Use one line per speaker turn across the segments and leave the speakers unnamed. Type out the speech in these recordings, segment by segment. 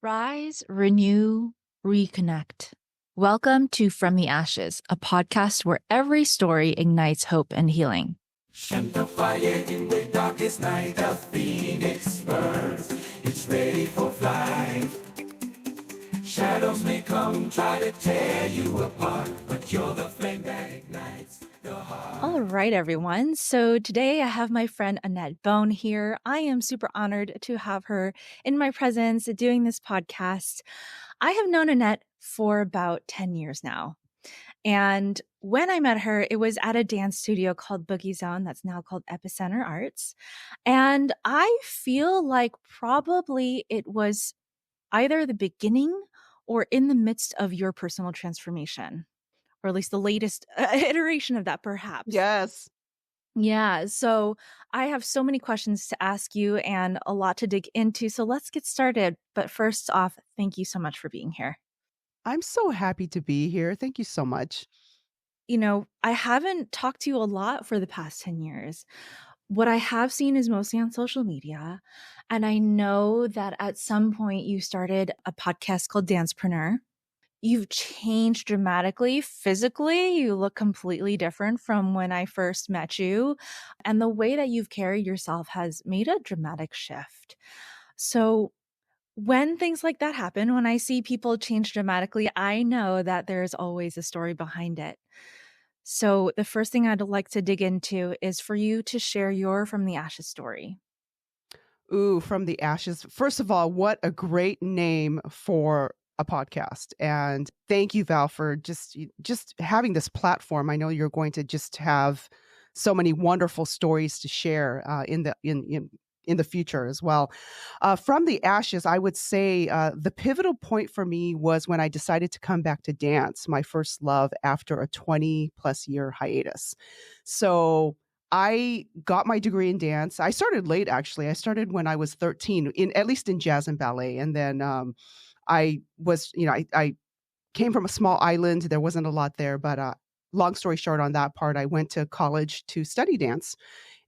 Rise, renew, reconnect. Welcome to From the Ashes, a podcast where every story ignites hope and healing.
And the fire in the darkest night, the phoenix burns. It's ready for flight. Shadows may come, try to tear you apart, but you're the flame that ignites the heart.
All right, everyone. So today I have my friend Annett Bone here. I am super honored to have her in my presence doing this podcast. I have known Annett for about 10 years now. And when I met her, it was at a dance studio called Boogie Zone, that's now called Epicenter Arts. And I feel like probably it was either the beginning or in the midst of your personal transformation, or at least the latest iteration of that, perhaps.
Yes.
Yeah. So I have so many questions to ask you and a lot to dig into. So let's get started. But first off, thank you so much for being here.
I'm so happy to be here. Thank you so much.
You know, I haven't talked to you a lot for the past 10 years. What I have seen is mostly on social media. And I know that at some point you started a podcast called Dancepreneur. You've changed dramatically physically. You look completely different from when I first met you. And the way that you've carried yourself has made a dramatic shift. So when things like that happen, when I see people change dramatically, I know that there's always a story behind it. So the first thing I'd like to dig into is for you to share your From the Ashes story.
Ooh, From the Ashes. First of all, what a great name for a podcast. And thank you, Val, for just having this platform. I know you're going to just have so many wonderful stories to share in the future as well. From the Ashes, I would say the pivotal point for me was when I decided to come back to dance, my first love after a 20 plus year hiatus. So I got my degree in dance. I started late, actually. I started when I was 13, at least in jazz and ballet. And then I came from a small island. There wasn't a lot there, but long story short on that part, I went to college to study dance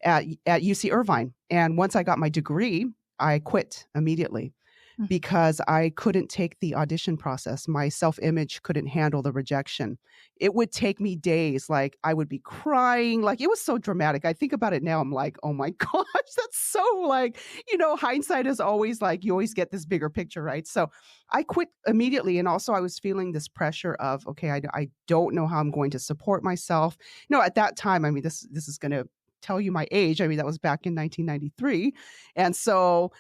at UC Irvine. And once I got my degree, I quit immediately because I couldn't take the audition process. My self-image couldn't handle the rejection. It would take me days. Like I would be crying. Like it was so dramatic. I think about it now. I'm like, oh my gosh, that's so like, hindsight is always like, you always get this bigger picture, right? So I quit immediately. And also I was feeling this pressure of, okay, I don't know how I'm going to support myself. At that time, I mean, this is going to tell you my age. I mean, that was back in 1993. And so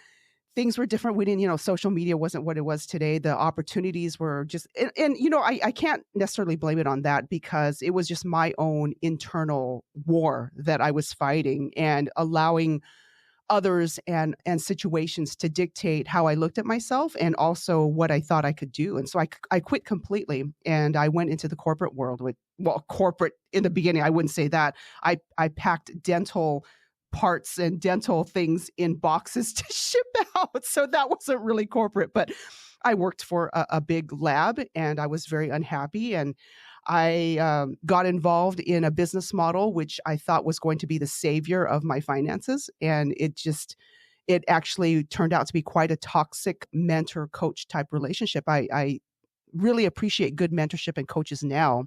things were different. We didn't, social media wasn't what it was today. The opportunities were just, and I can't necessarily blame it on that because it was just my own internal war that I was fighting and allowing others and situations to dictate how I looked at myself and also what I thought I could do. And so I quit completely and I went into the corporate world corporate in the beginning. I wouldn't say that. I packed dental parts and dental things in boxes to ship out. So that wasn't really corporate, but I worked for a big lab and I was very unhappy. And I got involved in a business model, which I thought was going to be the savior of my finances. And it actually turned out to be quite a toxic mentor coach type relationship. I really appreciate good mentorship and coaches now.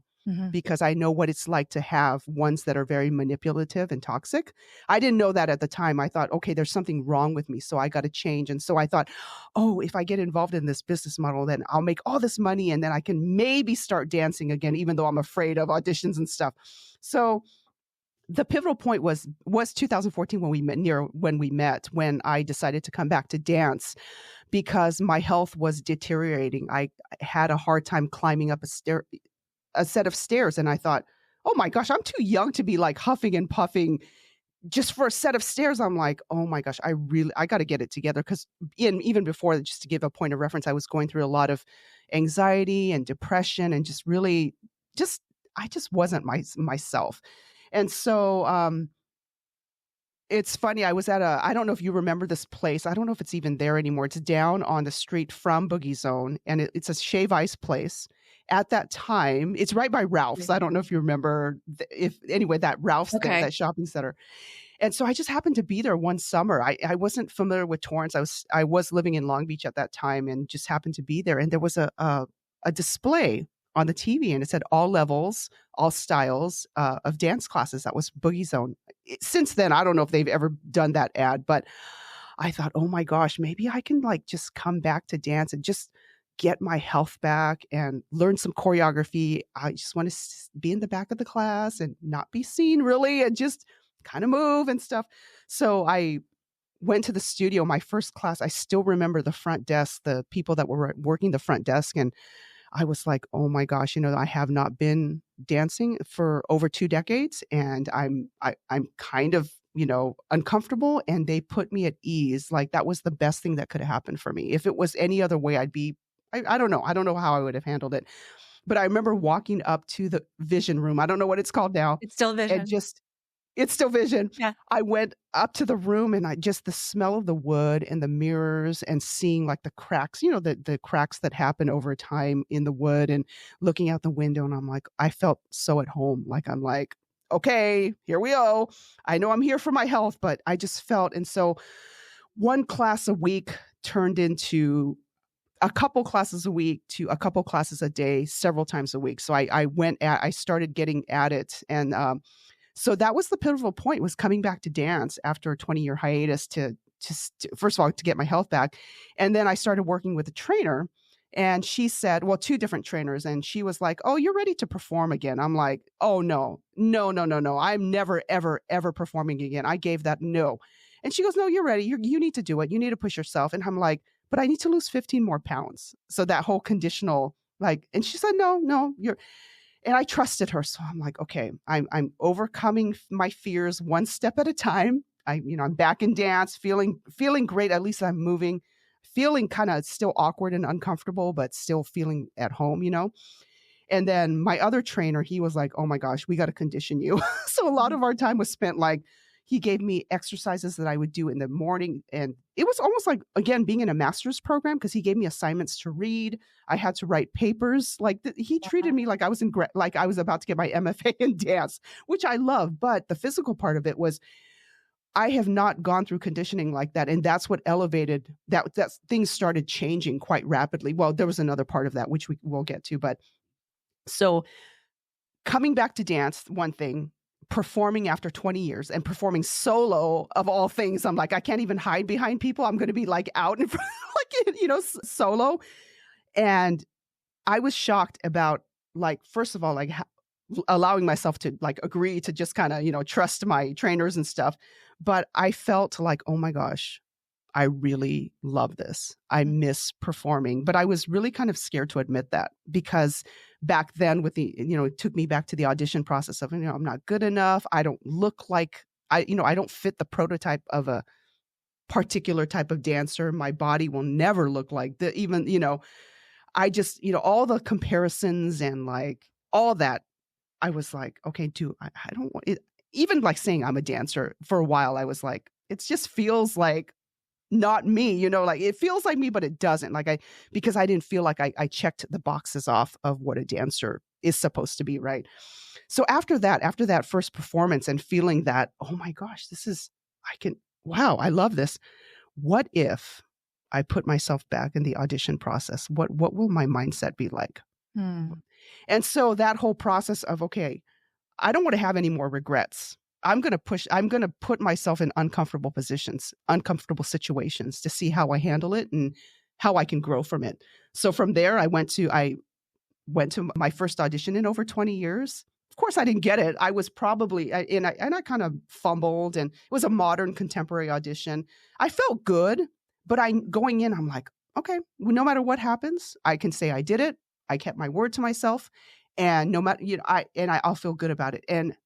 Because I know what it's like to have ones that are very manipulative and toxic. I didn't know that at the time. I thought, okay, there's something wrong with me, so I got to change. And so I thought, oh, if I get involved in this business model, then I'll make all this money and then I can maybe start dancing again, even though I'm afraid of auditions and stuff. So the pivotal point was 2014 when I decided to come back to dance because my health was deteriorating. I had a hard time climbing up a set of stairs. And I thought, oh my gosh, I'm too young to be like huffing and puffing just for a set of stairs. I'm like, oh my gosh, I got to get it together. Because even before, just to give a point of reference, I was going through a lot of anxiety and depression and just really I just wasn't myself. And so it's funny. I was at I don't know if you remember this place. I don't know if it's even there anymore. It's down on the street from Boogie Zone and it's a shave ice place. At that time, it's right by Ralph's. I don't know if you remember that Ralph's, okay, that shopping center. And so I just happened to be there one summer. I wasn't familiar with Torrance. I was living in Long Beach at that time and just happened to be there. And there was a display on the TV, and it said all levels, all styles of dance classes. That was Boogie Zone. Since then, I don't know if they've ever done that ad, but I thought, oh my gosh, maybe I can like just come back to dance and just get my health back and learn some choreography. I just want to be in the back of the class and not be seen really, and just kind of move and stuff. So I went to the studio. My first class, I still remember the front desk, the people that were working the front desk. And I was like, oh my gosh, I have not been dancing for over 2 decades, and I'm kind of, uncomfortable, and they put me at ease. Like that was the best thing that could have happened for me. If it was any other way, I don't know. I don't know how I would have handled it. But I remember walking up to the vision room. I don't know what it's called now.
It's still Vision.
And it's still Vision.
Yeah.
I went up to the room, and the smell of the wood and the mirrors and seeing like the cracks, the cracks that happen over time in the wood, and looking out the window. And I'm like, I felt so at home. Like, I'm like, okay, here we go. I know I'm here for my health, but I just felt. And so one class a week turned into a couple classes a week to a couple classes a day, several times a week. So I started getting at it. And so that was the pivotal point, was coming back to dance after a 20-year hiatus to first of all, to get my health back. And then I started working with a trainer, and she said, well, 2 different trainers. And she was like, oh, you're ready to perform again. I'm like, oh, no. I'm never, ever, ever performing again. I gave that no. And she goes, no, you're ready. You need to do it. You need to push yourself. And I'm like, but I need to lose 15 more pounds. So that whole conditional, like, and she said, no, and I trusted her. So I'm like, okay, I'm overcoming my fears one step at a time. I'm back in dance, feeling great. At least I'm moving, feeling kind of still awkward and uncomfortable, but still feeling at home, And then my other trainer, he was like, oh my gosh, we got to condition you. So a lot of our time was spent like, he gave me exercises that I would do in the morning. And it was almost like, again, being in a master's program, because he gave me assignments to read. I had to write papers. Like he treated me like I was like I was about to get my MFA in dance, which I love. But the physical part of it was, I have not gone through conditioning like that. And that's what elevated that things started changing quite rapidly. Well, there was another part of that, which we will get to. But so coming back to dance, one thing, performing after 20 years and performing solo of all things. I'm like, I can't even hide behind people. I'm going to be like out in front, like, solo. And I was shocked about, like, first of all, like allowing myself to like agree to just kind of, trust my trainers and stuff. But I felt like, oh my gosh, I really love this. I miss performing. But I was really kind of scared to admit that, because back then with the, it took me back to the audition process of, I'm not good enough. I don't look like I don't fit the prototype of a particular type of dancer. My body will never look like I just, all the comparisons and like all that. I was like, okay, dude, I don't want it. Even like saying I'm a dancer for a while, I was like, it just feels like not me, like it feels like me, but it doesn't. Like because I didn't feel like I checked the boxes off of what a dancer is supposed to be, right? So after that first performance and feeling that, oh my gosh, wow, I love this. What if I put myself back in the audition process? What will my mindset be like? And so that whole process of, okay, I don't want to have any more regrets. I'm going to put myself in uncomfortable positions, uncomfortable situations, to see how I handle it and how I can grow from it. So from there, I went to my first audition in over 20 years. Of course, I didn't get it. I was probably, and I kind of fumbled, and it was a modern contemporary audition. I felt good, but going in, I'm like, okay, well, no matter what happens, I can say I did it. I kept my word to myself, and no matter, I'll feel good about it. And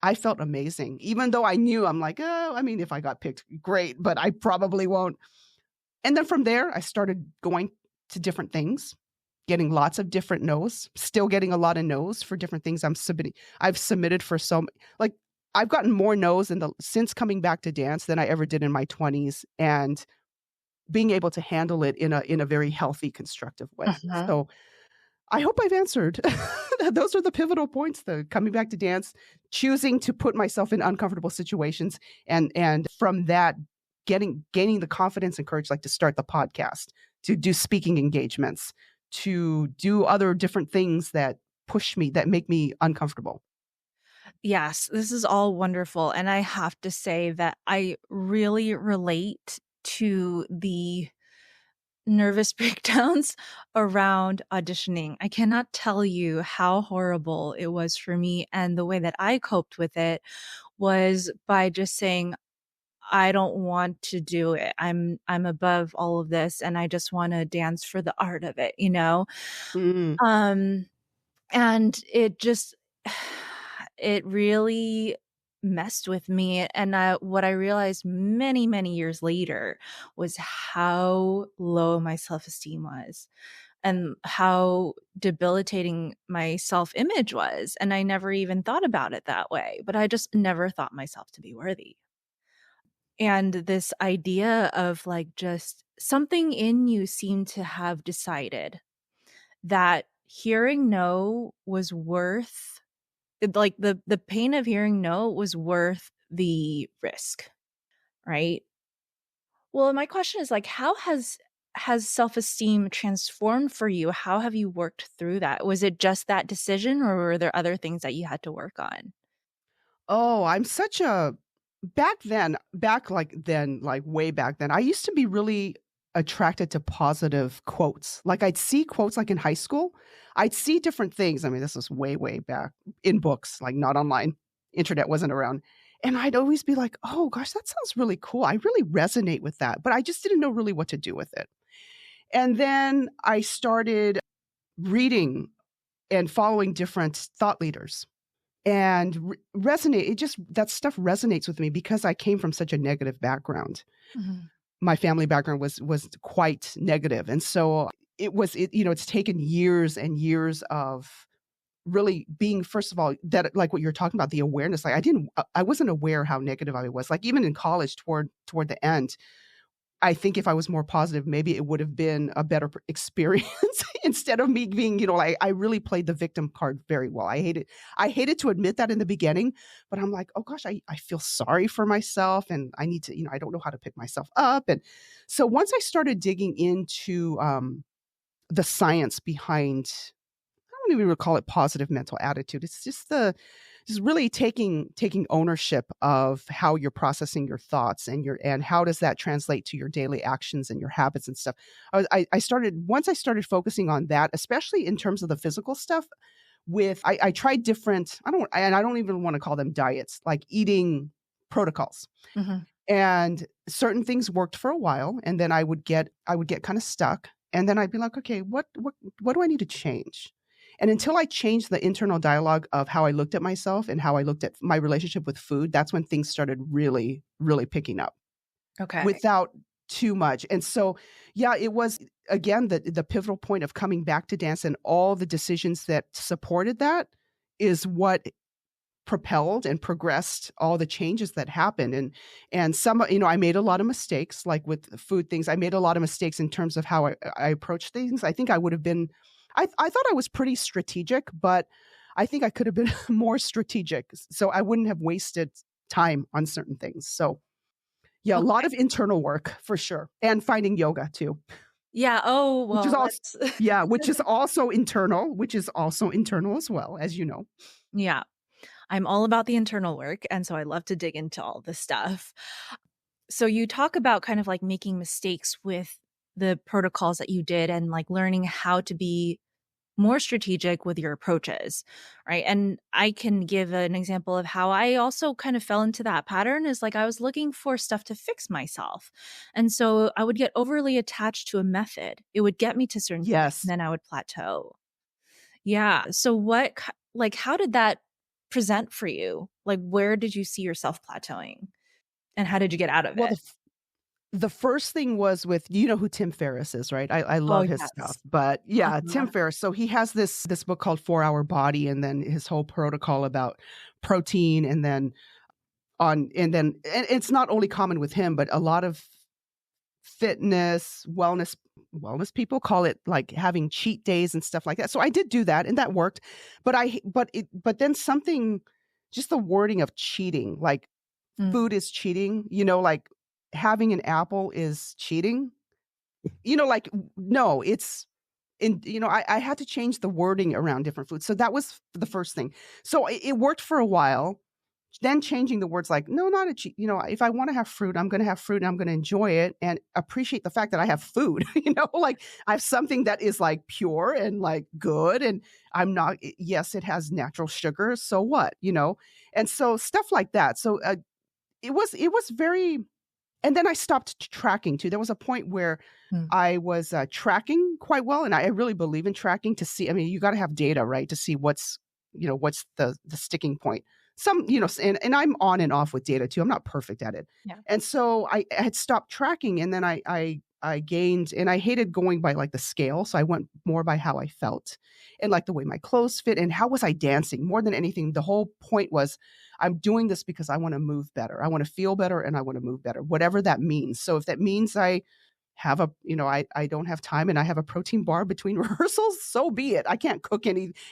I felt amazing, even though I knew, I'm like, oh, I mean, if I got picked, great, but I probably won't. And then from there, I started going to different things, getting lots of different no's, still getting a lot of no's for different things I've submitted for like I've gotten more no's since coming back to dance than I ever did in my 20s, and being able to handle it in a very healthy, constructive way. So I hope I've answered. Those are the pivotal points, though. Coming back to dance, choosing to put myself in uncomfortable situations, and from that, gaining the confidence and courage, like to start the podcast, to do speaking engagements, to do other different things that push me, that make me uncomfortable.
Yes, this is all wonderful. And I have to say that I really relate to the nervous breakdowns around auditioning. I cannot tell you how horrible it was for me. And the way that I coped with it was by just saying, I don't want to do it. I'm above all of this and I just want to dance for the art of it, you know?
Mm.
Um and it just it really messed with me, and what I realized many, many years later was how low my self-esteem was and how debilitating my self-image was, and I never even thought about it that way, but I just never thought myself to be worthy. And this idea of, like, just something in you seemed to have decided that hearing no was worth like, the pain of hearing no was worth the risk, right? Well, my question is, like, how has self-esteem transformed for you? How have you worked through that? Was it just that decision, or were there other things that you had to work on?
Oh, I'm such a back then, like way back then, I used to be really attracted to positive quotes. Like I'd see quotes like in high school. I'd see different things. I mean, this was way, way back in books, like not online. Internet wasn't around. And I'd always be like, oh gosh, that sounds really cool. I really resonate with that. But I just didn't know really what to do with it. And then I started reading and following different thought leaders and resonate. It just, that stuff resonates with me because I came from such a negative background.
Mhm.
My family background was quite negative, and so it's taken years and years of really being, first of all, that, like what you're talking about, the awareness. Like I wasn't aware how negative I was. Like even in college, toward the end, I think if I was more positive, maybe it would have been a better experience instead of me being, like I really played the victim card very well. I hated to admit that in the beginning, but I'm like, oh gosh, I feel sorry for myself and I need to, I don't know how to pick myself up. And so once I started digging into the science behind, I don't even call it positive mental attitude. It's just really taking ownership of how you're processing your thoughts and how does that translate to your daily actions and your habits and stuff. I started once I started focusing on that, especially in terms of the physical stuff. I tried different. I don't even want to call them diets, like eating protocols.
Mhm.
And certain things worked for a while, and then I would get kind of stuck, and then I'd be like, okay, what do I need to change? And until I changed the internal dialogue of how I looked at myself and how I looked at my relationship with food, that's when things started really, really picking up
Okay.
without too much. And so, yeah, it was again the pivotal point of coming back to dance, and all the decisions that supported that is what propelled and progressed all the changes that happened. And some, I made a lot of mistakes, like with food things. I made a lot of mistakes in terms of how I approach things. I think I would have been, I thought I was pretty strategic, but I think I could have been more strategic, so I wouldn't have wasted time on certain things. So yeah, a lot
Okay.
of internal work for sure, and finding yoga too,
Yeah, oh,
which is
well,
also,
that's
yeah, which is also internal as well, as you know.
yeah. I'm all about the internal work, and so I love to dig into all this stuff. So you talk about kind of like making mistakes with the protocols that you did and like learning how to be more strategic with your approaches, right? And I can give an example of how I also kind of fell into that pattern is like I was looking for stuff to fix myself. And so I would get overly attached to a method. It would get me to a certain point, and
Yes.
then I would plateau. Yeah. So like how did that present for you? Like where did you see yourself plateauing and how did you get out of
Well,
it?
the first thing was with, you know who Tim Ferriss is, right? I
Oh,
love his stuff.
yes.
But yeah, Tim
Uh-huh.
Ferriss. So he has this book called 4 Hour Body, and then his whole protocol about protein, and then and it's not only common with him, but a lot of fitness, wellness people call it like having cheat days and stuff like that. So I did do that and that worked. But then something, just the wording of cheating, like
Mm.
food is cheating, like having an apple is cheating, like, no, it's I had to change the wording around different foods. So that was the first thing. So it worked for a while. Then changing the words like, no, not a cheat. If I want to have fruit, I'm going to have fruit and I'm going to enjoy it and appreciate the fact that I have food, like I have something that is like pure and like good. And I'm not, yes, it has natural sugar. So what, And so stuff like that. So it was very, and then I stopped tracking too. There was a point where
Mm.
I was tracking quite well. And I really believe in tracking to see, I mean, you got to have data, right? To see what's the sticking point. Some, and I'm on and off with data too. I'm not perfect at it.
Yeah.
And so I had stopped tracking and then I gained, and I hated going by like the scale. So I went more by how I felt and like the way my clothes fit and how was I dancing more than anything. The whole point was I'm doing this because I want to move better. I want to feel better and I want to move better, whatever that means. So if that means I have I don't have time and I have a protein bar between rehearsals, so be it. I can't cook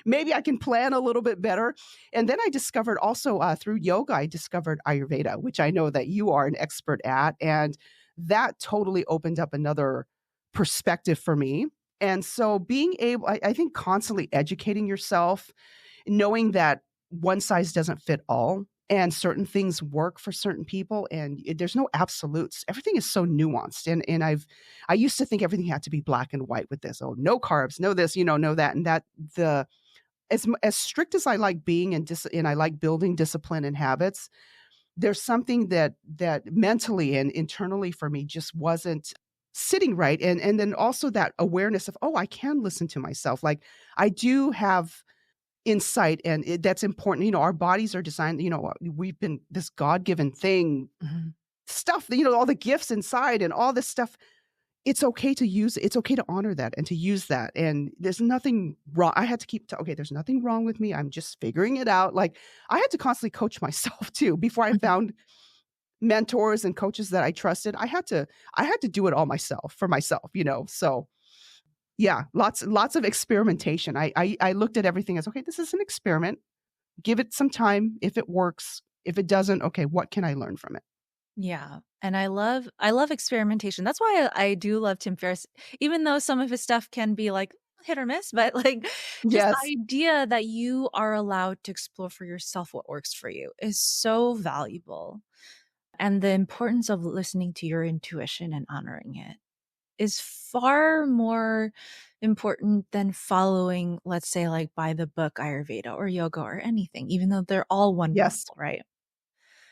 maybe I can plan a little bit better. And then I discovered also through yoga, I discovered Ayurveda, which I know that you are an expert at. And that totally opened up another perspective for me. And so being able, I think constantly educating yourself, knowing that one size doesn't fit all. And certain things work for certain people, and there's no absolutes. Everything is so nuanced, and I used to think everything had to be black and white with this. Oh, no carbs, no this, no that, and that. As strict as I like being, and I like building discipline and habits, there's something that mentally and internally for me just wasn't sitting right, and then also that awareness of, oh, I can listen to myself. Like I do have insight and that's important. Our bodies are designed, we've been this God-given thing,
Mhm.
stuff, all the gifts inside and all this stuff. It's okay to use, it's okay to honor that and to use that. And there's nothing wrong. I had to okay, there's nothing wrong with me. I'm just figuring it out. Like I had to constantly coach myself too before I found mentors and coaches that I trusted. I had to do it all myself for myself, so yeah, lots of experimentation. I looked at everything as, okay, this is an experiment. Give it some time. If it works, if it doesn't, okay, what can I learn from it?
Yeah. And I love experimentation. That's why I do love Tim Ferriss, even though some of his stuff can be like hit or miss, but like just the
Yes.
idea that you are allowed to explore for yourself what works for you is so valuable. And the importance of listening to your intuition and honoring it is far more important than following, let's say, like by the book Ayurveda or yoga or anything, even though they're all
Yes.
wonderful, right?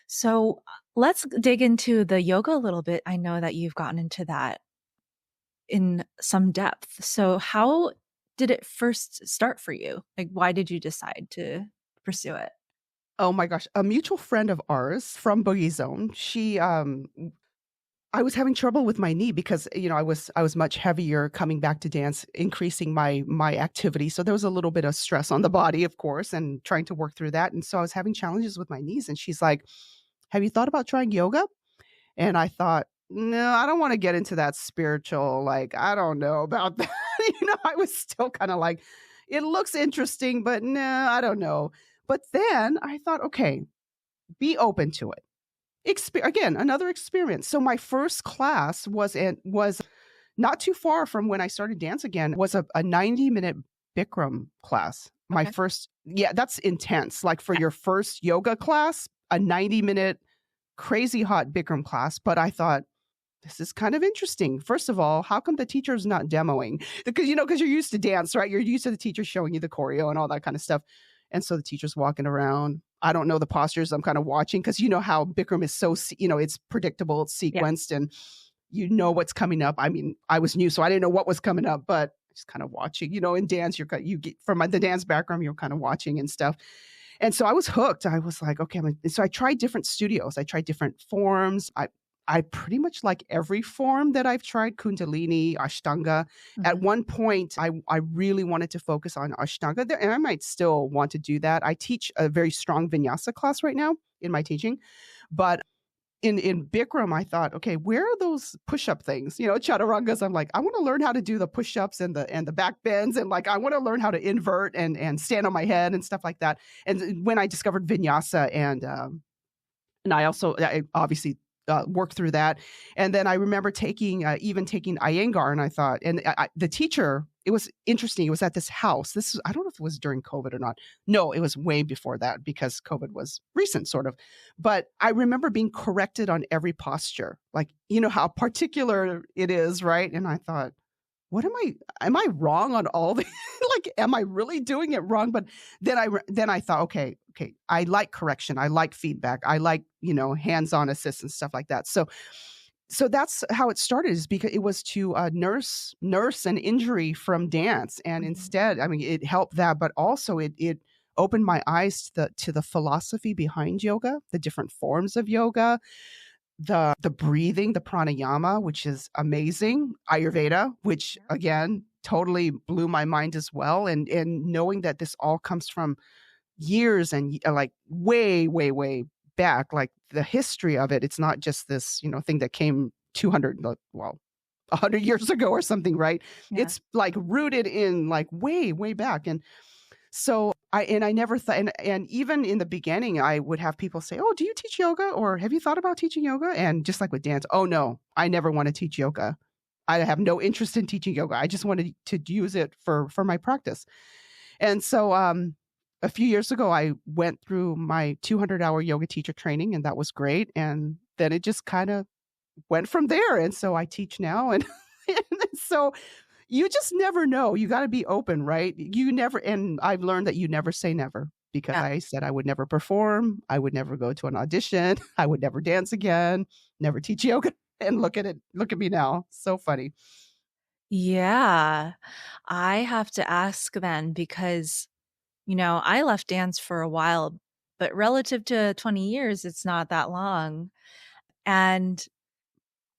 So let's dig into the yoga a little bit. I know that you've gotten into that in some depth. So how did it first start for you? Like, why did you decide to pursue it?
Oh my gosh. A mutual friend of ours from Boogie Zone, I was having trouble with my knee because, I was much heavier coming back to dance, increasing my activity. So there was a little bit of stress on the body, of course, and trying to work through that. And so I was having challenges with my knees. And she's like, have you thought about trying yoga? And I thought, no, I don't want to get into that spiritual, like, I don't know about that. I was still kind of like, it looks interesting, but no, I don't know. But then I thought, okay, be open to it. Again, another experience. So my first class was not too far from when I started dance again, was a 90-minute Bikram class. My
Okay.
first, yeah, that's intense. Like for your first yoga class, a 90-minute crazy hot Bikram class. But I thought, this is kind of interesting. First of all, how come the teacher's not demoing? Because, because you're used to dance, right? You're used to the teacher showing you the choreo and all that kind of stuff. And so the teacher's walking around. I don't know the postures. I'm kind of watching because you know how Bikram is so, it's predictable, it's sequenced, and you know what's coming up. I mean, I was new, so I didn't know what was coming up, but just kind of watching, in dance, you get from the dance background, you're kind of watching and stuff. And so I was hooked. I was like, okay. So I tried different studios. I tried different forms. I pretty much like every form that I've tried, Kundalini, Ashtanga. At one point, I really wanted to focus on Ashtanga, and I might still want to do that. I teach a very strong vinyasa class right now in my teaching, but in Bikram, I thought, okay, where are those push-up things? Chaturangas. I'm like, I want to learn how to do the push-ups and the back bends, and like I want to learn how to invert and stand on my head and stuff like that. And when I discovered vinyasa and I obviously worked through that. And then I remember taking Iyengar, and I thought, and the teacher, it was interesting. It was at this house. I don't know if it was during COVID or not. No, it was way before that because COVID was recent, sort of. But I remember being corrected on every posture, like, how particular it is, right? And I thought, am I wrong on all the, like, am I really doing it wrong? But then I thought, okay, I like correction. I like feedback. I like, hands-on assistance, stuff like that. So that's how it started, is because it was to nurse an injury from dance. And instead, I mean, it helped that, but also it opened my eyes to the philosophy behind yoga, the different forms of yoga, the breathing, the pranayama, which is amazing, Ayurveda, which again totally blew my mind as well, and knowing that this all comes from years and like way back, like the history of it. It's not just this thing that came 100 years ago or something, right?
Yeah.
It's like rooted in like way back. And so I never thought, and even in the beginning, I would have people say, "Oh, do you teach yoga? Or have you thought about teaching yoga?" And just like with dance, "Oh no, I never want to teach yoga. I have no interest in teaching yoga. I just wanted to use it for my practice." And so a few years ago, I went through my 200-hour yoga teacher training, and that was great. And then it just kind of went from there. And so I teach now, and so you just never know. You got to be open, right? And I've learned that you never say never, because I said I would never perform. I would never go to an audition. I would never dance again, never teach yoga. And look at me now. So funny.
Yeah. I have to ask then, because, I left dance for a while, but relative to 20 years, it's not that long. And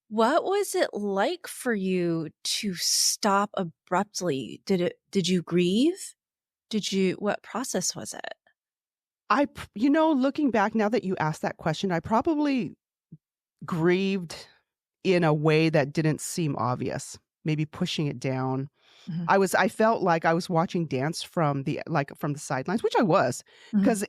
what was it like for you to stop abruptly? Did you grieve? What process was it?
Looking back now that you asked that question, I probably grieved in a way that didn't seem obvious, maybe pushing it down.
Mhm.
I felt like I was watching dance from the sidelines, which I was,
Mhm.
because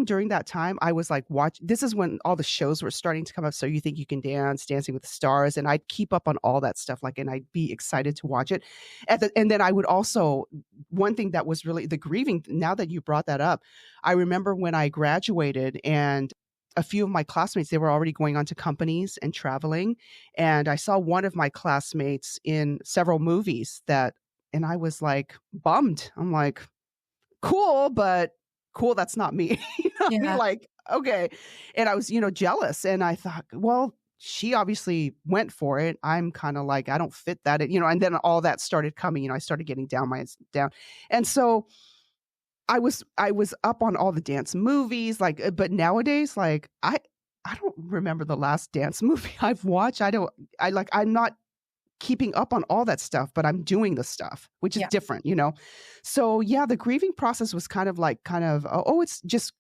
during that time, I was like, this is when all the shows were starting to come up. So You Think You Can Dance, Dancing with the Stars, and I'd keep up on all that stuff, and I'd be excited to watch it. And then I would also, one thing that was really the grieving, now that you brought that up, I remember when I graduated, and a few of my classmates, they were already going on to companies and traveling. And I saw one of my classmates in several movies and I was like bummed. I'm like, cool, but cool, that's not me. I mean,
Yeah.
like, okay. And I was, jealous. And I thought, well, she obviously went for it. I'm kind of like, I don't fit that, and then all that started coming, I started getting down. And so I was up on all the dance movies, but nowadays, like, I don't remember the last dance movie I've watched. I'm not keeping up on all that stuff, but I'm doing the stuff, which is
Yeah.
different, So yeah, the grieving process was it's just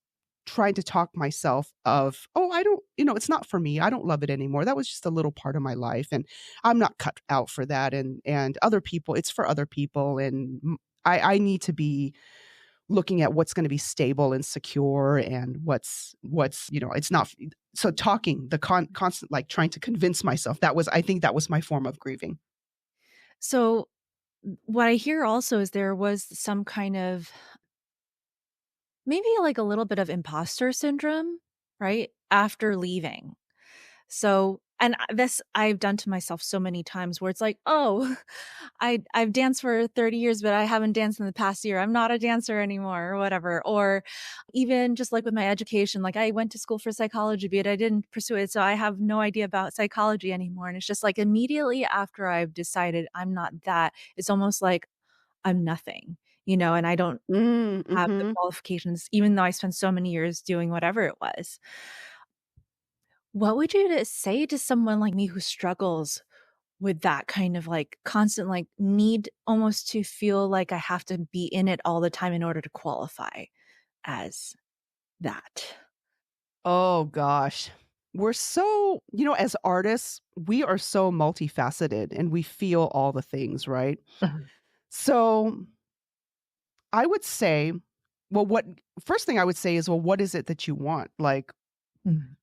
trying to talk myself of, I don't, it's not for me. I don't love it anymore. That was just a little part of my life, and I'm not cut out for that. And other people, it's for other people, and I need to be looking at what's going to be stable and secure, and what's it's not. So talking, the constant, like, trying to convince myself, I think that was my form of grieving.
So what I hear also is there was some kind of, maybe like a little bit of imposter syndrome, right? After leaving. So, and this I've done to myself so many times, where it's like, "Oh, I've danced for 30 years, but I haven't danced in the past year. I'm not a dancer anymore," or whatever. Or even just like with my education, like I went to school for psychology, but I didn't pursue it, so I have no idea about psychology anymore. And it's just like immediately after I've decided I'm not that, it's almost like I'm nothing, and I don't have the
Mm-hmm.
qualifications, even though I spent so many years doing whatever it was. What would you say to someone like me who struggles with that kind of like constant like need almost to feel like I have to be in it all the time in order to qualify as that?
Oh gosh. we're so, as artists, we are so multifaceted and we feel all the things, right?
Mhm.
So I would say, first thing I would say is, well, what is it that you want? Like,
Mhm.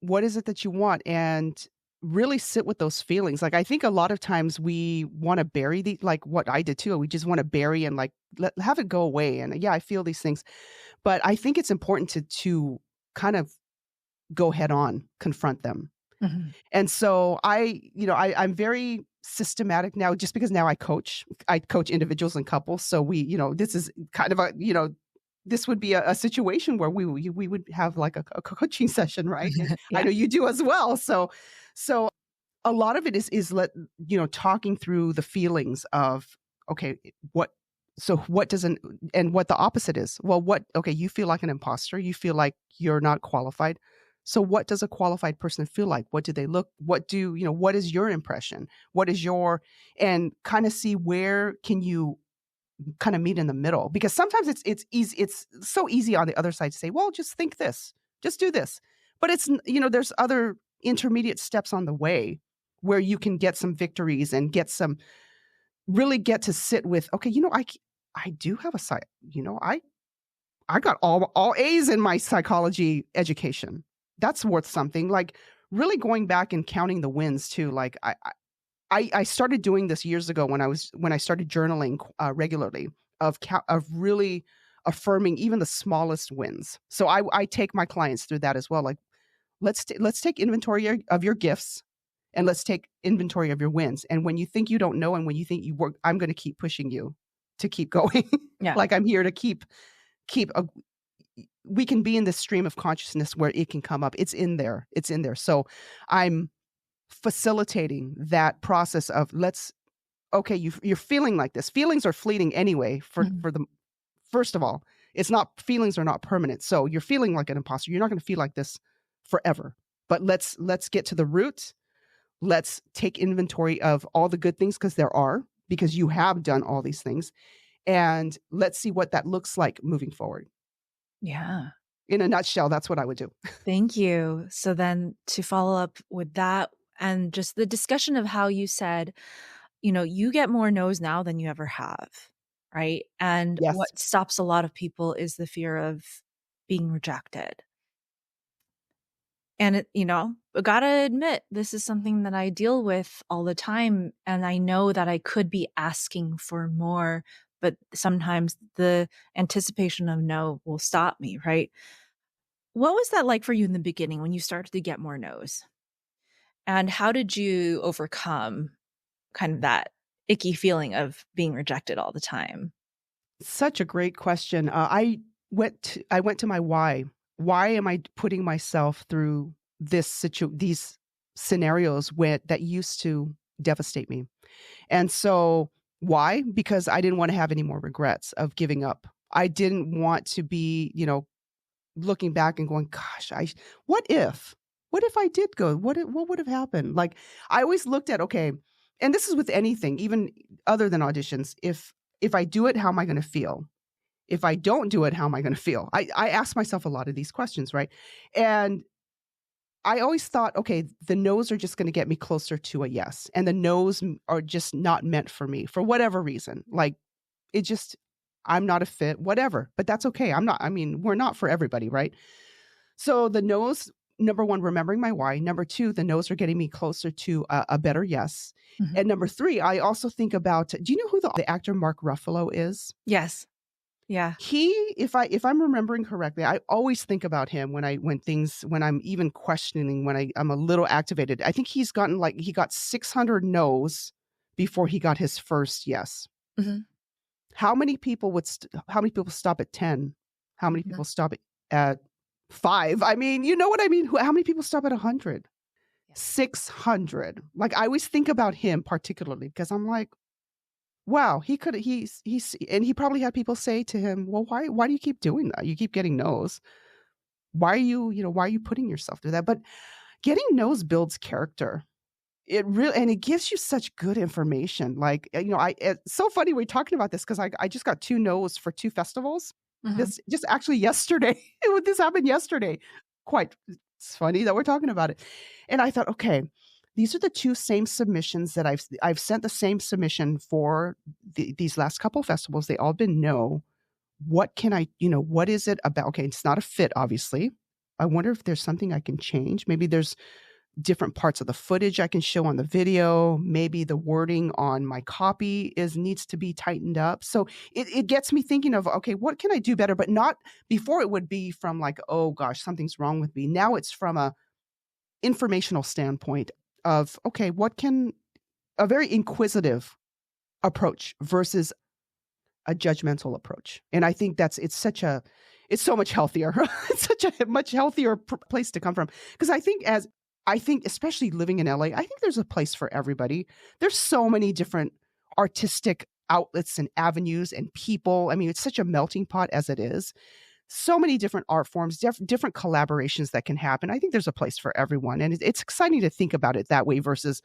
what is it that you want? And really sit with those feelings. Like, I think a lot of times we want to bury like what I did too. We just want to bury and like, have it go away. And yeah, I feel these things, but I think it's important to kind of go head on, confront them.
Mhm.
And so I'm very systematic now, just because now I coach individuals and couples. So this is kind of this would be a situation where we would have like a coaching session, right? And I
Yeah.
know you do as well. So a lot of it is talking through the feelings of, okay, what doesn't, and what the opposite is. Well, okay, you feel like an imposter, you feel like you're not qualified. So what does a qualified person feel like? What do they look, what is your impression? And kind of see where can you kind of meet in the middle, because sometimes it's easy, it's so easy on the other side to say, well, just think this, just do this. But it's, there's other intermediate steps on the way where you can get some victories and really get to sit with, okay, I do have a side, I got all A's in my psychology education. That's worth something. Like, really going back and counting the wins too. Like, I started doing this years ago when I started journaling regularly, of really affirming even the smallest wins. So I take my clients through that as well. Like, let's take inventory of your gifts, and let's take inventory of your wins. And when you think you don't know, and when you think you work, I'm going to keep pushing you to keep going.
Yeah.
Like, I'm here to keep we can be in this stream of consciousness where it can come up. It's in there. So I'm facilitating that process of, okay, you're feeling like this. Feelings are fleeting anyway.
Mhm.
For the first of all, feelings are not permanent. So you're feeling like an imposter. You're not going to feel like this forever. But let's get to the root. Let's take inventory of all the good things, because you have done all these things, and let's see what that looks like moving forward.
Yeah.
In a nutshell, that's what I would do.
Thank you. So then, to follow up with that, and just the discussion of how you said, you get more no's now than you ever have, right? And
Yes.
what stops a lot of people is the fear of being rejected. And I gotta admit, this is something that I deal with all the time. And I know that I could be asking for more, but sometimes the anticipation of no will stop me, right? What was that like for you in the beginning when you started to get more no's? And how did you overcome kind of that icky feeling of being rejected all the time?
Such a great question. I went to my why. Why am I putting myself through these scenarios that used to devastate me? And so why? Because I didn't want to have any more regrets of giving up. I didn't want to be, looking back and going, gosh, what if I did go? What would have happened? Like, I always looked at, okay, and this is with anything, even other than auditions. If I do it, how am I going to feel? If I don't do it, how am I going to feel? I ask myself a lot of these questions, right? And I always thought, okay, the no's are just going to get me closer to a yes. And the no's are just not meant for me for whatever reason. Like, I'm not a fit, whatever, but that's okay. We're not for everybody, right? So the no's, number one, remembering my why. Number two, the no's are getting me closer to a better yes.
Mhm.
And number three, I also think about, do you know who the actor Mark Ruffalo is?
Yes. Yeah.
He, if I'm remembering correctly, I always think about him when I'm even questioning, when I'm a little activated. I think he got 600 no's before he got his first yes.
Mhm.
How many people stop at 10? How many
Mhm.
people stop at 5? I mean, you know what I mean? How many people stop at 100? 600. Like, I always think about him particularly because I'm like, wow, and he probably had people say to him, well, why do you keep doing that? You keep getting no's. Why are you putting yourself through that? But getting no's builds character. It really, and it gives you such good information. Like, it's so funny we're talking about this because I just got 2 no's for 2 festivals.
Mhm.
This just actually yesterday. This happened yesterday. Quite It's funny that we're talking about it. And I thought, okay, these are the two same submissions that I've sent the same submission for these last couple festivals. They all been no. What can I, what is it about? Okay, it's not a fit, obviously. I wonder if there's something I can change. Maybe there's different parts of the footage I can show on the video. Maybe the wording on my copy needs to be tightened up. So it gets me thinking of, okay, what can I do better? But not before. It would be from like, oh gosh, something's wrong with me. Now it's from a informational standpoint of, okay, what can a very inquisitive approach versus a judgmental approach. And I think it's so much healthier. It's such a much healthier place to come from. Because I think especially living in LA, I think there's a place for everybody. There's so many different artistic outlets and avenues and people. I mean, it's such a melting pot as it is. So many different art forms, different collaborations that can happen. I think there's a place for everyone. And it's exciting to think about it that way versus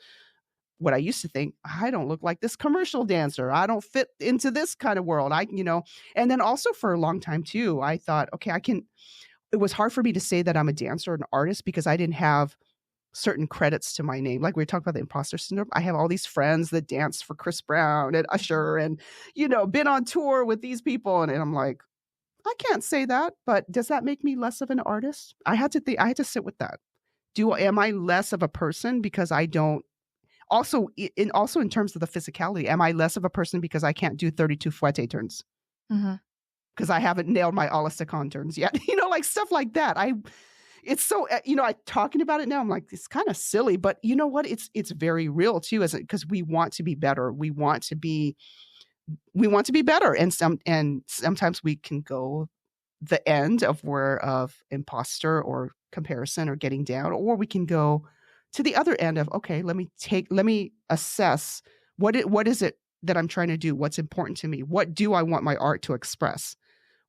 what I used to think. I don't look like this commercial dancer. I don't fit into this kind of world. And then also for a long time too, I thought, okay, it was hard for me to say that I'm a dancer or an artist because I didn't have certain credits to my name. Like we were talking about the imposter syndrome. I have all these friends that dance for Chris Brown and Usher and, been on tour with these people. And I'm like, I can't say that, but does that make me less of an artist? I had to sit with that. Am I less of a person because I don't, also in terms of the physicality, am I less of a person because I can't do 32 fouette turns?
Mm-hmm.
Because I haven't nailed my ala seconde turns yet, like stuff like that. It's so, talking about it now, I'm like, it's kind of silly, but you know what? It's very real too, isn't it? Because we want to be better. We want to be better. And sometimes we can go the end of imposter or comparison or getting down, or we can go to the other end of, okay, let me assess what is it that I'm trying to do? What's important to me? What do I want my art to express?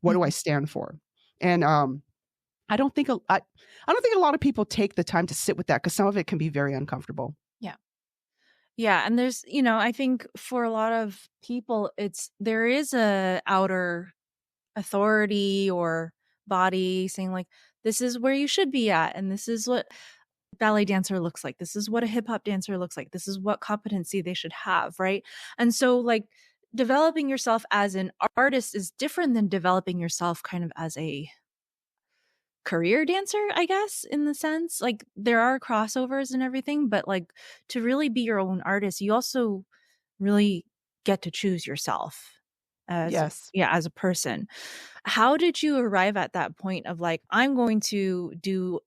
What do I stand for? And I don't think a lot of people take the time to sit with that because some of it can be very uncomfortable.
Yeah. Yeah. And there's, I think for a lot of people, there is a outer authority or body saying like, this is where you should be at. And this is what ballet dancer looks like. This is what a hip hop dancer looks like. This is what competency they should have. Right. And so like developing yourself as an artist is different than developing yourself kind of as a career dancer, I guess, in the sense like there are crossovers and everything, but like to really be your own artist, you also really get to choose yourself as a person. How did you arrive at that point of like, I'm going to do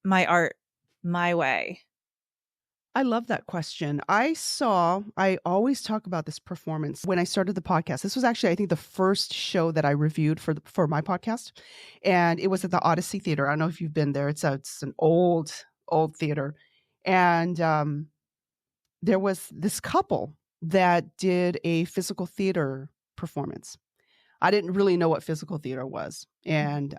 my art my way?
I love that question. I always talk about this performance when I started the podcast. This was actually, I think, the first show that I reviewed for my podcast. And it was at the Odyssey Theater. I don't know if you've been there. It's an old theater. And there was this couple that did a physical theater performance. I didn't really know what physical theater was. And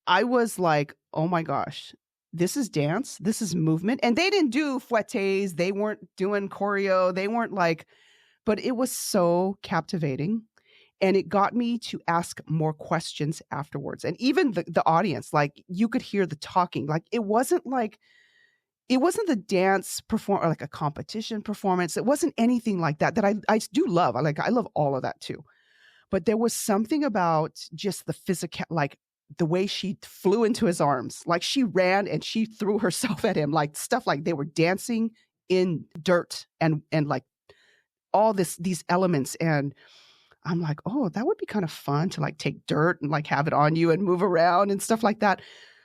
I was like, oh my gosh, this is dance. This is movement. And they didn't do fouettes. They weren't doing choreo. They weren't but it was so captivating. And it got me to ask more questions afterwards. And even the audience, like you could hear the talking. Like it wasn't the dance or like a competition performance. It wasn't anything like that I do love. I love all of that too. But there was something about just the physical, like the way she flew into his arms, like she ran and she threw herself at him, like stuff like they were dancing in dirt and like all these elements. And I'm like, oh, that would be kind of fun to like take dirt and like have it on you and move around and stuff like that.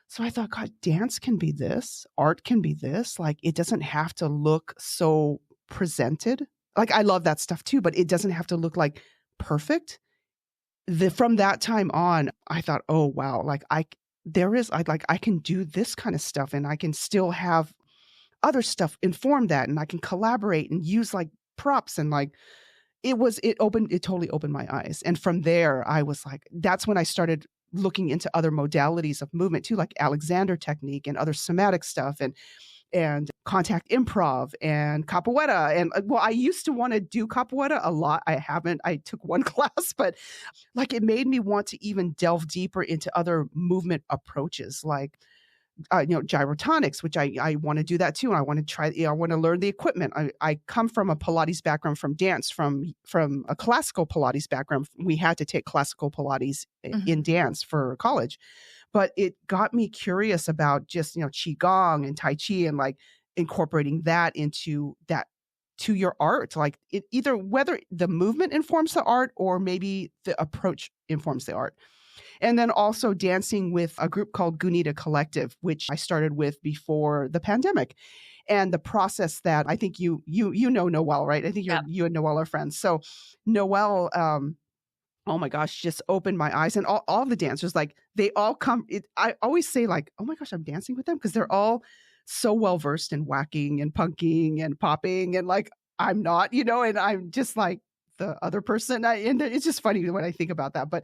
So I thought, God, dance can be this, art can be this. Like it doesn't have to look so presented. Like I love that stuff too, but it doesn't have to look like perfect. From that time on, I thought, oh wow, like I can do this kind of stuff and I can still have other stuff inform that and I can collaborate and use like props and like it totally opened my eyes. And from there I was like, that's when I started looking into other modalities of movement too, like Alexander technique and other somatic stuff and contact improv and capoeira. And well, I used to want to do capoeira a lot. I took one class, but like it made me want to even delve deeper into other movement approaches. Like gyrotonics, which I want to do that too. And I want to try, I want to learn the equipment. I come from a Pilates background, from dance, from a classical Pilates background. We had to take classical Pilates in dance for college, but it got me curious about just, Qigong and Tai Chi, and like incorporating that into that to your art, like either whether the movement informs the art or maybe the approach informs the art. And then also dancing with a group called Gunita Collective, which I started with before the pandemic. And the process that I think you know Noelle, right? I think you and Noelle are friends. So Noelle, oh my gosh, just opened my eyes. And all the dancers, like they all come. I always say like, oh my gosh, I'm dancing with them, because they're all so well versed in whacking and punking and popping, and like I'm not, and I'm just like the other person. And it's just funny when I think about that. But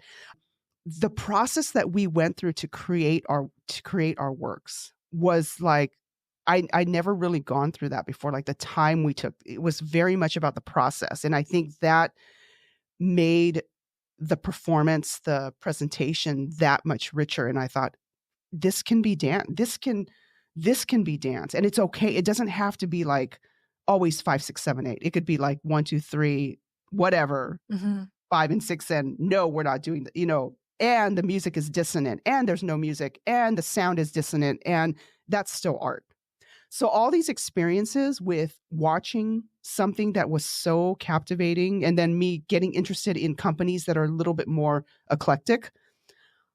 the process that we went through to create our works was like, I never really gone through that before. Like the time we took, it was very much about the process. And I think that made the performance, the presentation, that much richer. And I thought, this can be dance. This can be dance. And it's okay. It doesn't have to be like always 5, 6, 7, 8. It could be like 1, 2, 3, whatever, 5 and 6, and no, we're not doing that, and the music is dissonant, and there's no music, and the sound is dissonant, and that's still art. So all these experiences with watching something that was so captivating, and then me getting interested in companies that are a little bit more eclectic,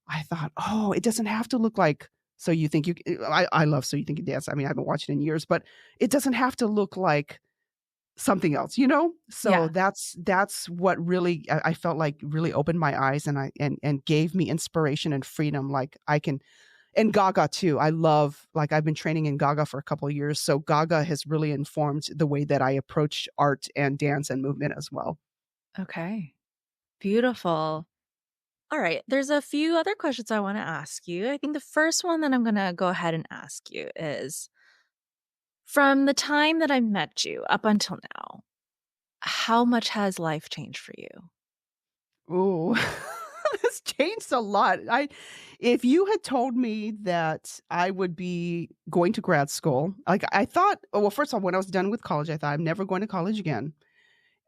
I thought, oh, it doesn't have to look like So You Think You Can. I love So You Think You Can Dance. I mean, I haven't watched it in years, but it doesn't have to look like something else, So that's what really I felt like really opened my eyes, and gave me inspiration and freedom. Like I can, and Gaga too. I love, like I've been training in Gaga for a couple of years, so Gaga has really informed the way that I approach art and dance and movement as well.
Okay. Beautiful. All right. There's a few other questions I want to ask you. I think the first one that I'm going to go ahead and ask you is, from the time that I met you up until now, how much has life changed for you?
Ooh, it's changed a lot. If you had told me that I would be going to grad school, like I thought, well, first of all, when I was done with college, I thought I'm never going to college again.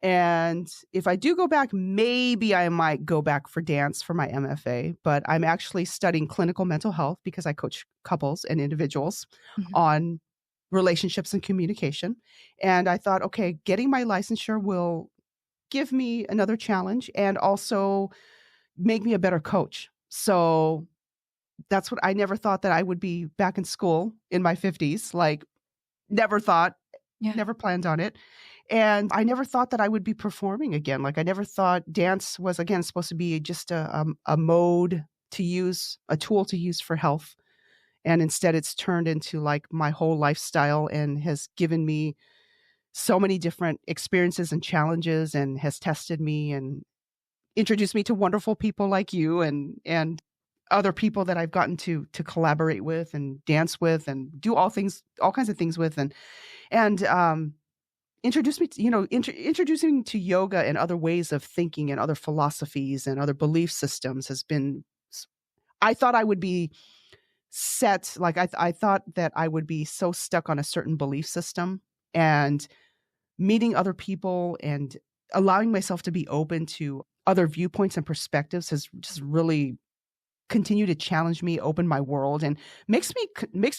And if I do go back, maybe I might go back for dance for my MFA, but I'm actually studying clinical mental health because I coach couples and individuals on relationships and communication. And I thought, okay, getting my licensure will give me another challenge and also make me a better coach. So that's what I never thought, that I would be back in school in my 50s. Like never thought, never planned on it. And I never thought that I would be performing again. Like I never thought dance was, again, supposed to be just a mode to use, a tool to use for health. And instead it's turned into like my whole lifestyle, and has given me so many different experiences and challenges, and has tested me and introduced me to wonderful people like you, and other people that I've gotten to collaborate with and dance with and do all kinds of things with, and introduced me to, introducing to yoga and other ways of thinking and other philosophies and other belief systems has been, I thought I would be set, like I thought that I would be so stuck on a certain belief system, and meeting other people and allowing myself to be open to other viewpoints and perspectives has just really continued to challenge me, open my world, and makes me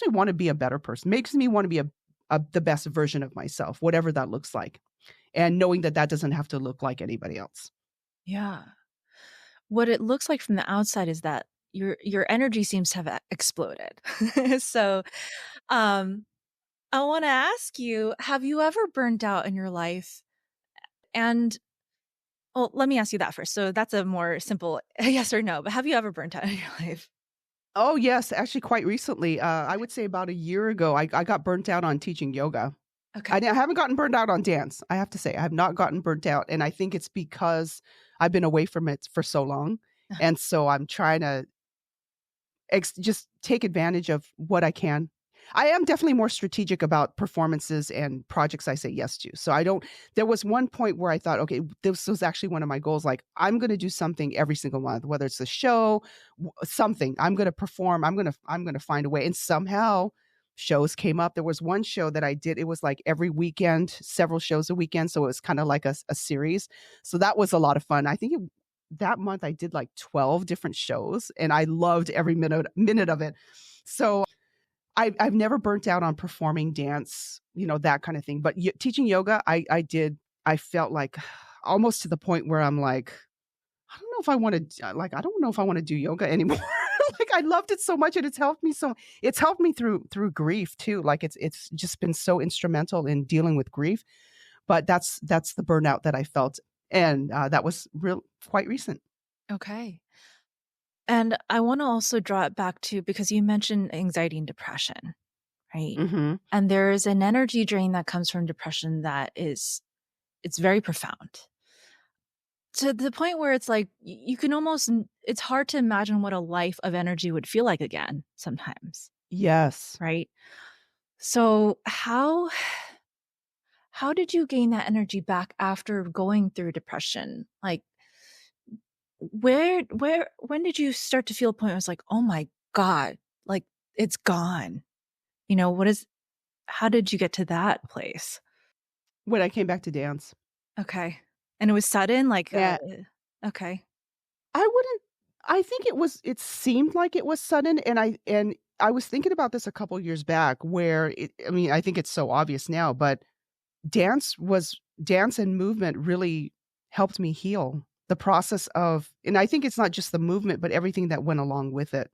want to be a better person, makes me want to be the best version of myself, whatever that looks like. And knowing that doesn't have to look like anybody else.
Yeah. What it looks like from the outside is that your energy seems to have exploded. So, I want to ask you, have you ever burned out in your life? And well, let me ask you that first. So that's a more simple yes or no, but have you ever burnt out in your life?
Oh, yes. Actually, quite recently, I would say about a year ago, I got burnt out on teaching yoga.
Okay.
I haven't gotten burned out on dance. I have to say, I have not gotten burnt out. And I think it's because I've been away from it for so long. And so I'm trying to just take advantage of what I can. I am definitely more strategic about performances and projects I say yes to. So I don't, there was one point where I thought, okay, this was actually one of my goals. Like, I'm going to do something every single month, whether it's a show, something. I'm going to perform. I'm going to find a way. And somehow shows came up. There was one show that I did. It was like every weekend, several shows a weekend. So it was kind of like a series. So that was a lot of fun. I think that month I did like 12 different shows and I loved every minute of it. So I've never burnt out on performing dance, that kind of thing. But teaching yoga, I felt like almost to the point where I'm like, I don't know if I want to, I don't know if I want to do yoga anymore. Like, I loved it so much and it's helped me through grief too. Like, it's just been so instrumental in dealing with grief. But that's the burnout that I felt. And that was quite recent.
Okay. And I want to also draw it back to, because you mentioned anxiety and depression, right?
Mm-hmm.
And there's an energy drain that comes from depression it's very profound. To the point where it's like, you can almost, it's hard to imagine what a life of energy would feel like again sometimes,
Yes.
right? So how did you gain that energy back after going through depression? Like, when did you start to feel a point where it's like, oh my God, like, it's gone? How did you get to that place?
When I came back to dance.
Okay. And it was sudden, like,
Yeah.
okay.
I think it seemed like it was sudden. And I was thinking about this a couple years back where I think it's so obvious now, but dance and movement really helped me heal the process and I think it's not just the movement, but everything that went along with it.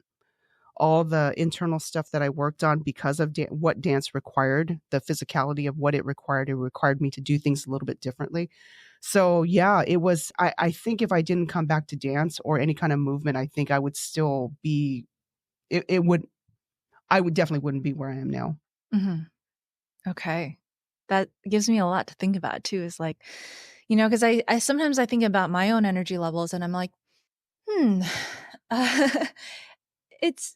All the internal stuff that I worked on because of what dance required, the physicality of what it required me to do things a little bit differently. So yeah, I think if I didn't come back to dance or any kind of movement, I think I would still be, I would definitely wouldn't be where I am now.
Mhm. Okay. That gives me a lot to think about too, is like, because I sometimes I think about my own energy levels and I'm like, uh, it's,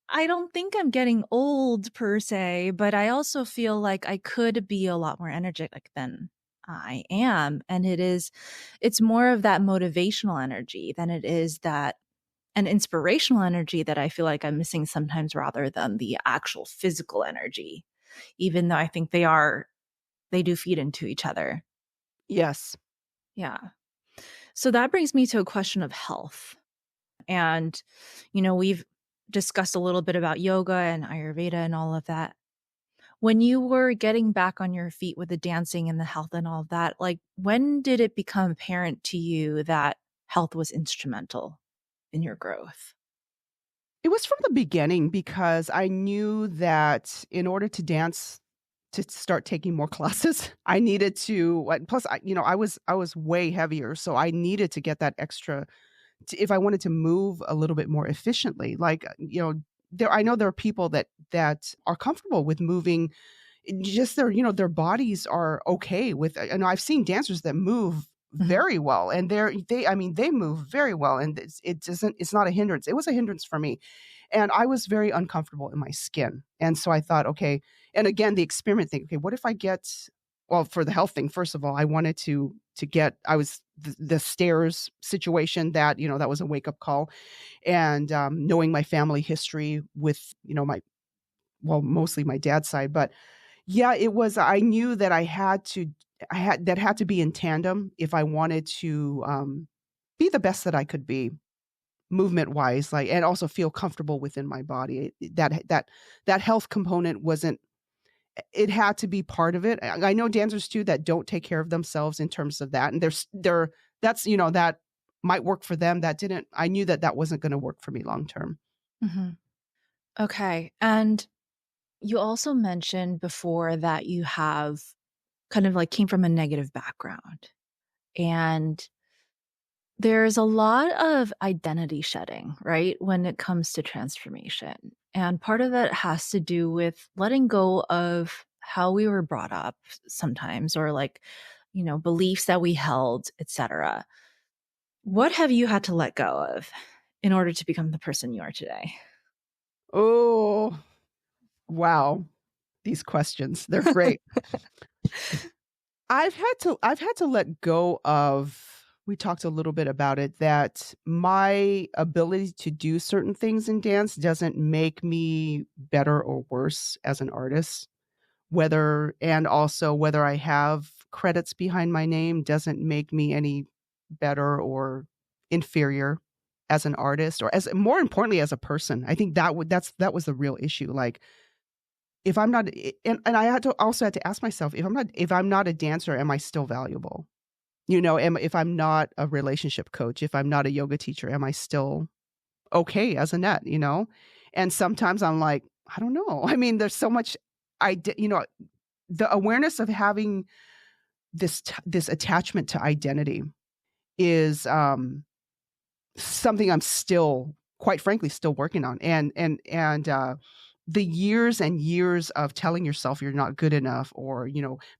I don't think I'm getting old per se, but I also feel like I could be a lot more energetic than I am. And it's more of that motivational energy than it is that an inspirational energy that I feel like I'm missing sometimes, rather than the actual physical energy, even though I think they do feed into each other.
Yes.
Yeah. So that brings me to a question of health. And, we've discussed a little bit about yoga and Ayurveda and all of that. When you were getting back on your feet with the dancing and the health and all of that, like, when did it become apparent to you that health was instrumental in your growth?
It was from the beginning because I knew that in order to dance, to start taking more classes, I needed to, plus I was way heavier. So I needed to get that extra if I wanted to move a little bit more efficiently. Like, I know there are people that are comfortable with moving, just their bodies are okay with, and I've seen dancers that move very well, and they move very well, and it's not a hindrance. It was a hindrance for me, and I was very uncomfortable in my skin. And so I thought, okay, and again, the experiment thing, okay, what if I get, well, for the health thing, first of all, I wanted to get, I was the stairs situation that, that was a wake up call. And knowing my family history with, mostly my dad's side, but yeah, I knew that that had to be in tandem if I wanted to be the best that I could be movement wise, like, and also feel comfortable within my body. That health component wasn't, it had to be part of it. I know dancers too that don't take care of themselves in terms of that. And that might work for them. I knew that wasn't going to work for me long term.
Mm-hmm. Okay. And you also mentioned before that you have kind of like came from a negative background, and there's a lot of identity shedding, right, when it comes to transformation. And part of that has to do with letting go of how we were brought up sometimes, or like, beliefs that we held, etc. What have you had to let go of in order to become the person you are today?
Oh, Wow. These questions, they're great. I've had to let go of, we talked a little bit about it, that my ability to do certain things in dance doesn't make me better or worse as an artist. And also whether I have credits behind my name doesn't make me any better or inferior as an artist, or as more importantly as a person. I think that was the real issue. Like, if I'm not, and I had to ask myself, if I'm not a dancer, am I still valuable? If I'm not a relationship coach, if I'm not a yoga teacher, am I still okay as Annett, And sometimes I'm like, I don't know. I mean, there's so much the awareness of having this attachment to identity is something I'm still, quite frankly, still working on. And the years and years of telling yourself you're not good enough, or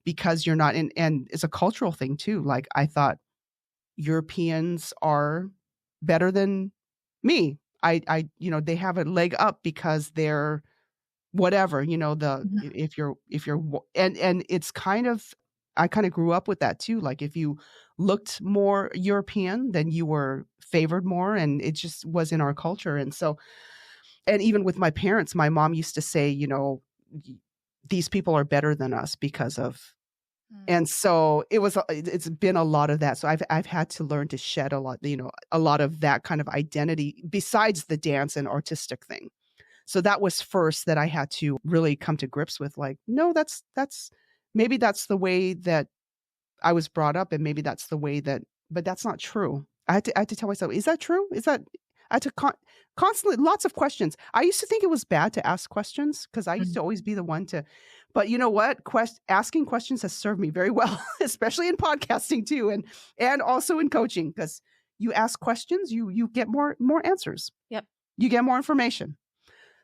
because you're not, and it's a cultural thing too. Like, I thought Europeans are better than me. They have a leg up because they're whatever,
Mhm.
if you're and it's kind of, I kind of grew up with that too. Like, if you looked more European, then you were favored more, and it just was in our culture. And so, and even with my parents, my mom used to say, "Y- these people are better than us because of,"
Mm.
and so it's been a lot of that. So I've had to learn to shed a lot, a lot of that kind of identity besides the dance and artistic thing. So that was first that I had to really come to grips with, like, no, that's maybe that's the way that I was brought up, and maybe that's the way that, but that's not true. I had to tell myself, is that true? Is that, I had to constantly, lots of questions. I used to think it was bad to ask questions because I used
Mm.
to always be the one to, but you know what? Asking questions has served me very well, especially in podcasting too, and also in coaching, because you ask questions, you get more answers,
Yep.
you get more information.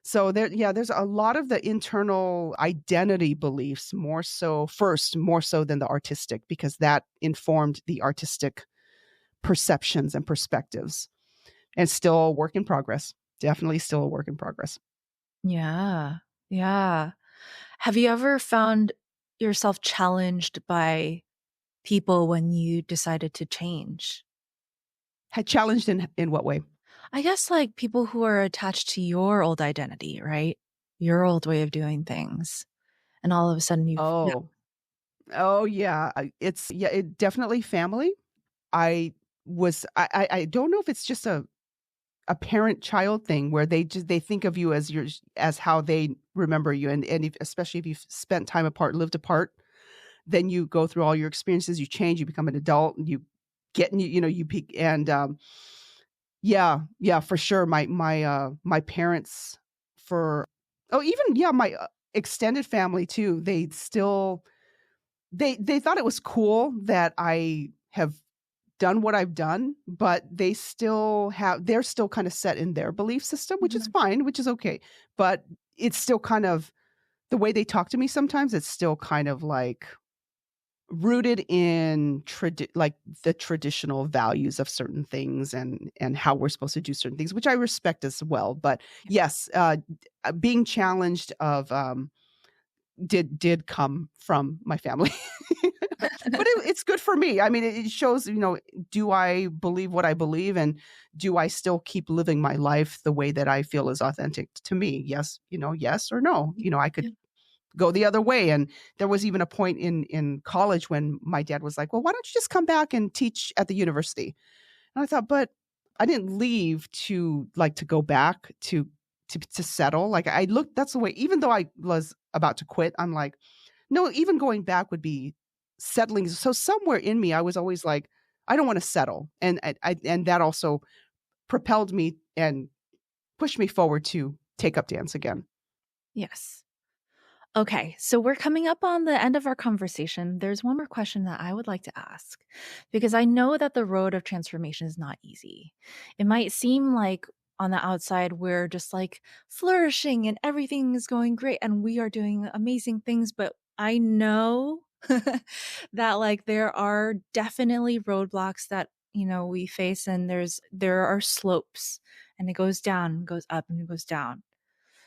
So there's a lot of the internal identity beliefs, more so than the artistic, because that informed the artistic perceptions and perspectives. And still a work in progress. Definitely still a work in progress.
Yeah. Yeah. Have you ever found yourself challenged by people when you decided to change?
Had challenged in what way?
I guess like people who are attached to your old identity, right? Your old way of doing things. And all of a sudden yeah.
Oh. Oh yeah. It definitely family. I don't know if it's just a parent child thing where they think of you as how they remember you, and especially if you've spent time apart, lived apart, then you go through all your experiences, you change, you become an adult, and you get you peak. And yeah, for sure, my parents, for oh, even yeah, my extended family too, they still, they thought it was cool that I have done what I've done, but they're still kind of set in their belief system, which is
Mhm.
fine, which is okay. But it's still kind of the way they talk to me sometimes, it's still kind of like rooted in like the traditional values of certain things, and how we're supposed to do certain things, which I respect as well. But yes, being challenged of did come from my family. But it's good for me. I mean, it shows, do I believe what I believe, and do I still keep living my life the way that I feel is authentic to me? Yes, yes or no. I could
Yeah.
go the other way. And there was even a point in college when my dad was like, "Well, why don't you just come back and teach at the university?" And I thought, but I didn't leave to go back to settle. Like, I looked, that's the way, even though I was about to quit, I'm like, no, even going back would be settling. So somewhere in me, I was always like, I don't want to settle. And and that also propelled me and pushed me forward to take up dance again.
Yes. Okay, so we're coming up on the end of our conversation. There's one more question that I would like to ask because I know that the road of transformation is not easy. It might seem like on the outside we're just like flourishing and everything is going great and we are doing amazing things, but I know that like there are definitely roadblocks that we face, and there are slopes, and it goes down, goes up, and it goes down.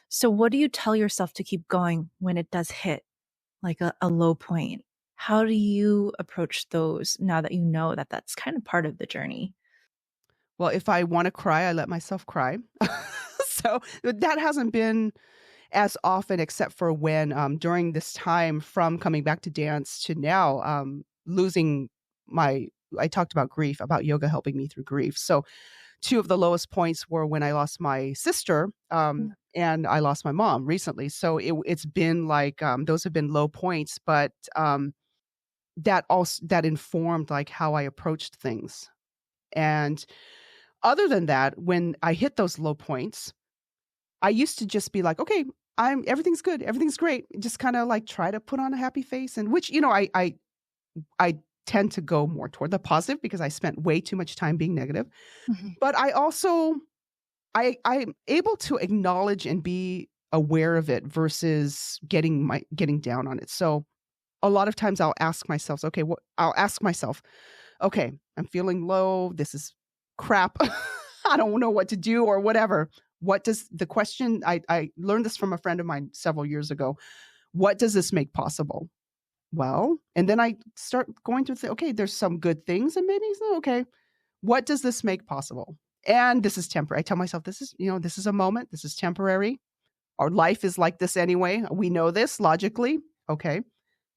So what do you tell yourself to keep going when it does hit like a low point? How do you approach those now that you know that that's kind of part of the journey?
Well, if I want to cry, I let myself cry. So that hasn't been as often, except for when during this time from coming back to dance to now, losing my. I talked about grief, about yoga helping me through grief. So two of the lowest points were when I lost my sister,
Mm.
and I lost my mom recently. So it's been like those have been low points, but that informed like how I approached things. And other than that, when I hit those low points, I used to just be like, okay, everything's good, everything's great. Just kind of like try to put on a happy face, and which I tend to go more toward the positive because I spent way too much time being negative.
Mhm.
But I also I'm able to acknowledge and be aware of it versus getting down on it. So a lot of times I'll ask myself, okay, I'm feeling low. This is crap. I don't know what to do or whatever. What does the question I learned this from a friend of mine several years ago. What does this make possible? Well, and then I start going to say, okay, there's some good things and maybe okay, what does this make possible? And this is temporary. I tell myself this is a moment, this is temporary. Our life is like this anyway. We know this logically. Okay.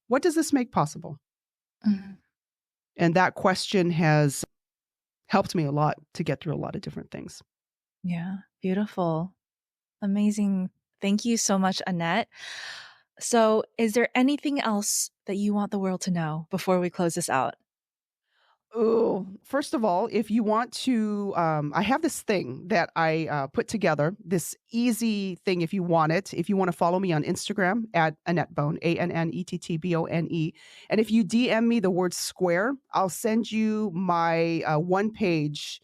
What does this make possible?
Mhm.
And that question has helped me a lot to get through a lot of different things.
Yeah, beautiful. Amazing. Thank you so much, Annette. So, is there anything else that you want the world to know before we close this out?
Oh, first of all, if you want to, I have this thing that I put together, this easy thing if you want it. If you want to follow me on Instagram at Annett Bone, ANNETTBONE. And if you DM me the word square, I'll send you my one page.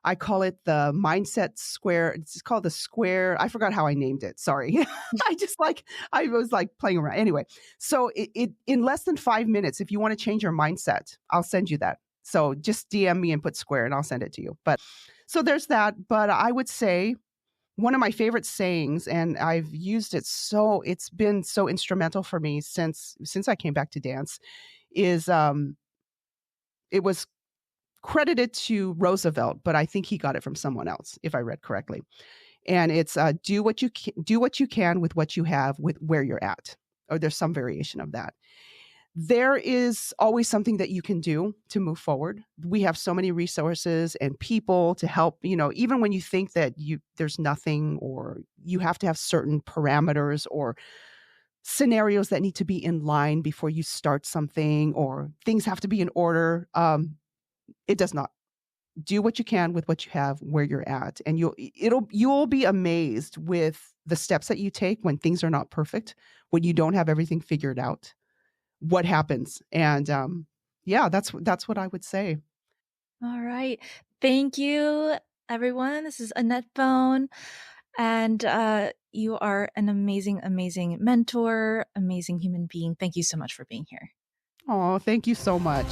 I call it the mindset square. It's called the square. I forgot how I named it. Sorry. I was like playing around. Anyway, so it in less than 5 minutes, if you want to change your mindset, I'll send you that. So just DM me and put square and I'll send it to you. But so there's that. But I would say one of my favorite sayings, and I've used it it's been so instrumental for me since I came back to dance, is it was credited to Roosevelt, but I think he got it from someone else, if I read correctly. And it's do what you can with what you have with where you're at. Or there's some variation of that. There is always something that you can do to move forward. We have so many resources and people to help, even when you think that there's nothing, or you have to have certain parameters or scenarios that need to be in line before you start something, or things have to be in order. It does not. Do what you can with what you have where you're at, and you'll be amazed with the steps that you take when things are not perfect, when you don't have everything figured out, what happens. And yeah, that's what I would say.
All right. Thank you, everyone. This is Annett Bone. And you are an amazing, amazing mentor, amazing human being. Thank you so much for being here.
Oh, thank you so much.